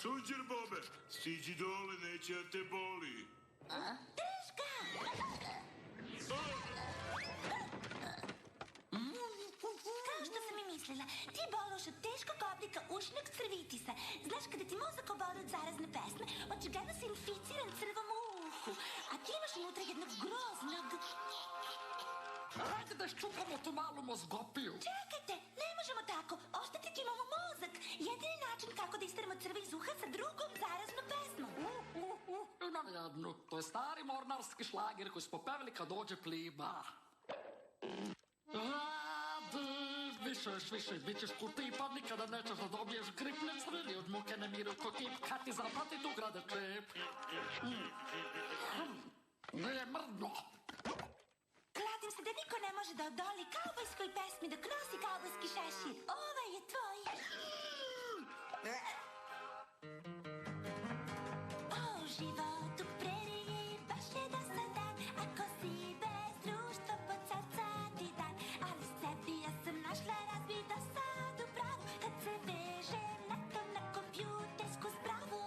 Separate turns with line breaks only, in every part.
Suđer Bobe, stiđi dole, neće da te boli.
Teška! Kao što sam i mislila, ti boluš od teškog oblika ušnog crvitisa. Znaš, kada ti mozak oboli od zarazne pesme, očigledno si inficiran crvom u uhu, a ti imaš unutra jednog groznog...
Hajde da ščupamo tu malu mozgopiju.
Čekajte, ne možemo tako, oštetiti imamo mozak. Jedini način kako da isteramo crve iz uha sa drugom zaraznom pesmom.
Imam jednu, to je stari mornarski šlager koji smo pevali kad dođe plima. Više, bit ćeš kuti pa nikada nećeš da dobiješ grip, ne crvili od muke ne miru ko kip, kad ti zaprati tu grade čep. Nije mrdno.
Kladim se da niko ne može da odoli kaubojskoj pesmi dok nosi kaubojski šešir. Ovaj je tvoj. O životu preriji baš je dosadan, ako si bez društva pod srca ti dan. Ali sebi ja sam našla razbi dosadu pravu, kad se vežem netom na kompjutersku spravu.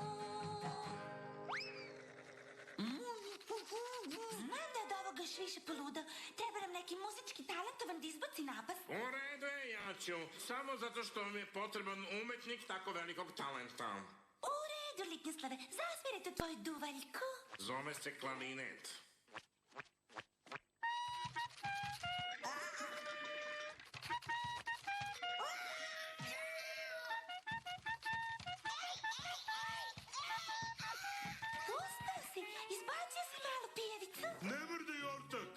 Znam da je od ovoga još više poludao. Treba nam neki muzički talentovan da izbaci napast.
U redu je, ja ću. Samo zato što vam je potreban umetnik tako velikog talenta.
U redu, Litnjslave, zasvirajte tvoju duvaljku.
Zove se klarinet.
Uspeo si, izbacio si malu pijevicu.
Ne mrdaj ortak!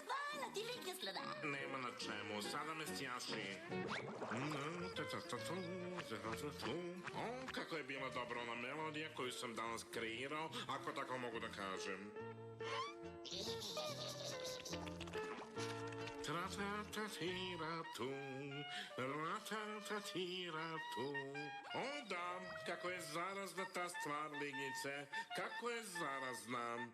Hvala ti, Litnjslave.
Nema na čemu, sada me stjaši. O, kako je bila dobra ona melodija koju sam danas kreirao, ako tako mogu da kažem. Tra-ta-ta-tira-tu, ra-ta-ta-tira-tu. O da, kako je zarazna ta stvar, Lignjice, kako je zarazna.